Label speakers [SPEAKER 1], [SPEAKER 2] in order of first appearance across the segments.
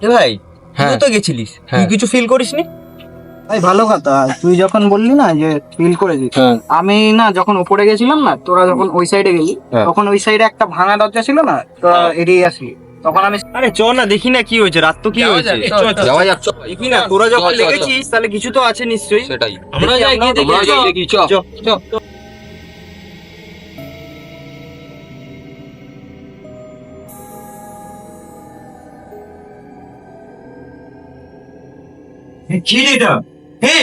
[SPEAKER 1] এ ভাই,
[SPEAKER 2] হ্যাঁ।
[SPEAKER 1] তুই তো গেছিলিস,
[SPEAKER 2] হ্যাঁ।
[SPEAKER 1] তুই কিছু ফিল করিসনি?
[SPEAKER 3] ভাই ভালো কথা, তুই যখন বললি না যে ফিল করে দিস,
[SPEAKER 2] হ্যাঁ।
[SPEAKER 3] আমি না যখন উপরে গেছিলাম না, তোরা যখন ওই সাইডে গেলি,
[SPEAKER 2] হ্যাঁ।
[SPEAKER 3] তখন ওই সাইডে একটা ভাঙা দরজা ছিল না, তোরা এড়িয়ে আসলি, তখন আমি
[SPEAKER 1] আরে চ না, দেখি না কি হয়েছে, রাত তো কি হয়েছে।
[SPEAKER 2] যাওয়া যাক, চ।
[SPEAKER 1] দেখি না, তোরা যখন
[SPEAKER 2] চ, চ, চ।
[SPEAKER 1] লেগেছিস তাহলে কিছু তো আছে নিশ্চয়ই।
[SPEAKER 2] সেটাই।
[SPEAKER 1] আমরা যাই গিয়ে দেখি,
[SPEAKER 2] আমরাও যাই দেখি, চ।
[SPEAKER 1] চ। কি রে এটা? হে,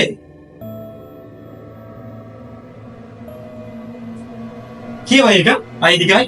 [SPEAKER 1] কি ভাই এটা? আই দিকে আয়।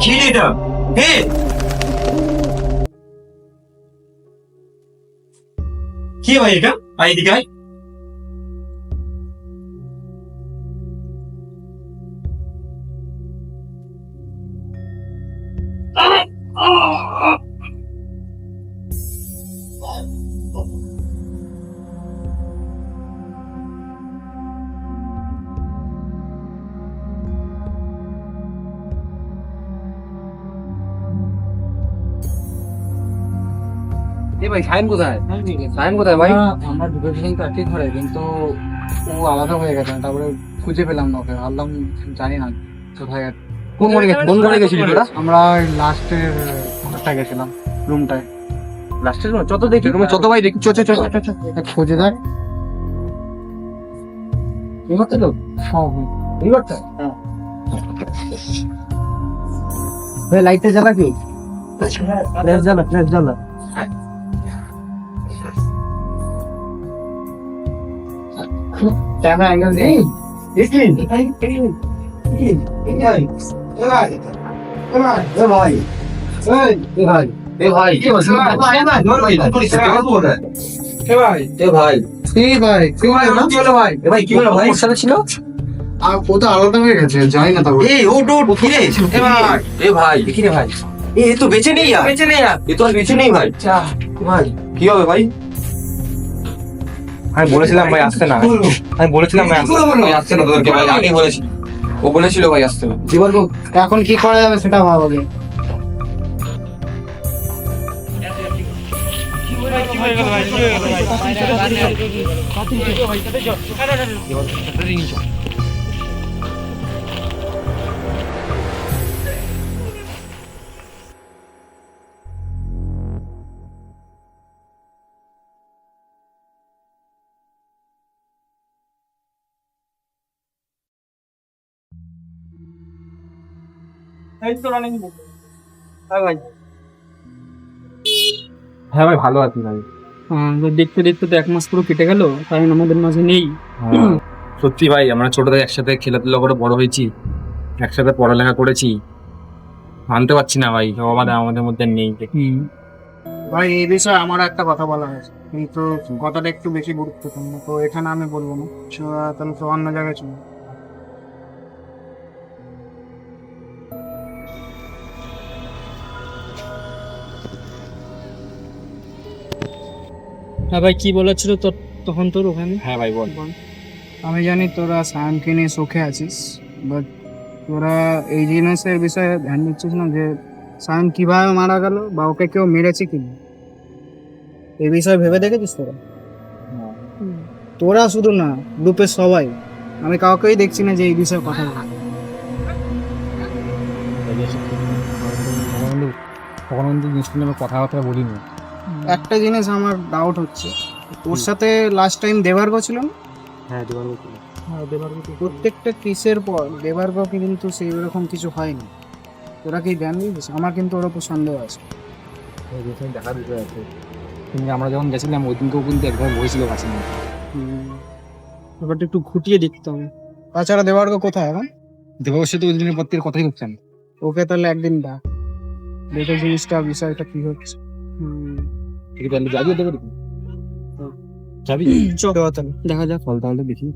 [SPEAKER 1] কি রে এটা? হে, কি ভাই এটা? আই দিকে আয়।
[SPEAKER 3] এ ভাই সাইন কোথায়? সাইন কোথায় ভাই? আমরা ঢুকেছিলাম তো একই ঘরে, কিন্তু ও আলাদা হয়ে গেছে, তারপরে খুঁজে পেলাম না ওকে, ভাবলাম জানি না কোথায় গেছে।
[SPEAKER 2] কোন ঘরে গেছিলি তোরা?
[SPEAKER 3] আমরা লাস্টের ঘরটা গেছিলাম, রুমটায়।
[SPEAKER 1] লাস্টের রুমে যত দেখি,
[SPEAKER 2] রুমে চত ভাই দেখি, চ চ চ চ, চ।
[SPEAKER 3] খুঁজে দেখ। এই ঘরটা তো সব এই ঘরটা। ভাই লাইটটা জ্বালা কি? ফ্ল্যাশ জ্বালা, ফ্ল্যাশ জ্বালা। ক্যামেরা অ্যাঙ্গেল নেই। দেখি ভাই,
[SPEAKER 2] কি বলছিস? ভাই কি হলো ভাই? ওর সাথে ছিল?
[SPEAKER 3] ও তো আলাদা হয়ে গেছে, জানি না তারপর।
[SPEAKER 1] এই ওট ওট, কি রে?
[SPEAKER 2] এ ভাই,
[SPEAKER 1] দেখি রে ভাই, এ তো বেঁচে নেই আর। বেঁচে নেই আর।
[SPEAKER 2] এ তো আর কিছু নেই ভাই। ভাই কি হবে ভাই?
[SPEAKER 1] আমি বলেছিলাম ভাই আসতে না, আমি বলেছিলাম ভাই আসতে।
[SPEAKER 2] ভাই আসছে না তোদেরকে ভাই, আগে বলেছি। ও বলেছিল ভাই আসতে না।
[SPEAKER 3] এখন কি করা যাবে সেটা ভাববে।
[SPEAKER 2] হ্যাঁ ভাই, ভালো আছি ভাই।
[SPEAKER 3] দেখতে দেখতে তো 1 মাস পুরো কেটে গেল, কারণ আমাদের মাঝে নেই।
[SPEAKER 2] সত্যি ভাই, আমরা ছোট থেকে একসাথে খেলাধুলা করে বড় হয়েছি, একসাথে পড়ালেখা করেছি। মানতে পারছি না ভাই, ও আমাদের মধ্যে নেই।
[SPEAKER 3] ভাই এই বিষয়ে আমার একটা কথা বলা হয়েছে, কিন্তু কথাটা একটু বেশি গুরুত্বপূর্ণ, তো এখানে আমি বলবো না। তাহলে তো অন্য জায়গায় চলুন। হ্যাঁ ভাই, কি বলেছিল তোর তখন তোর ওখানে?
[SPEAKER 2] হ্যাঁ ভাই বল।
[SPEAKER 3] আমি জানি তোরা সায়নকে নিয়ে সুখে আছিস, বাট তোরা এই জিনিসের বিষয়ে ধ্যান দিচ্ছিস না যে সায়ন কিভাবে মারা গেল, বা ওকে কেউ মেরেছে কিনা। এই বিষয়ে ভেবে দেখেছিস তোরা? তোরা শুধু না, গ্রুপের সবাই, আমি কাউকেই দেখছি না যে এই বিষয়ে কথা বলে।
[SPEAKER 2] তখন কিন্তু জিনিসটা নিয়ে কথাবার্তা বলিনি।
[SPEAKER 3] একটা জিনিস আমার ডাউট হচ্ছে, ওর সাথে লাস্ট টাইম দেবার্গ ছিল না?
[SPEAKER 2] হ্যাঁ দেওয়ার ছিল।
[SPEAKER 3] হ্যাঁ দেবার্গ। প্রত্যেকটা কিসের পর দেবার্গকে কিন্তু সেই রকম কিছু হয়নি। তোরা কি ধ্যান দিয়েছিস? আমার কিন্তু ওর উপর সন্দেহ আছে।
[SPEAKER 2] দেখার বিষয় আছে, কিন্তু আমরা যখন গেছিলাম ওই দিনকেও কিন্তু একবার বসেছিল কাছে।
[SPEAKER 3] ব্যাপারটা একটু খুঁটিয়ে দেখতে হবে। তাছাড়া দেবার্গ কোথায় এখন?
[SPEAKER 2] দেবাবশ্যই তো ওই দিনের পর থেকে কথাই হচ্ছেন।
[SPEAKER 3] ওকে তাহলে একদিন ডাক, দেখে জিনিসটা বিষয়টা কি হচ্ছে।
[SPEAKER 2] ঠিক আছে, যাবি দেবে। যাবি
[SPEAKER 3] চল দেখা যাক
[SPEAKER 2] ফল তাহলে দেখি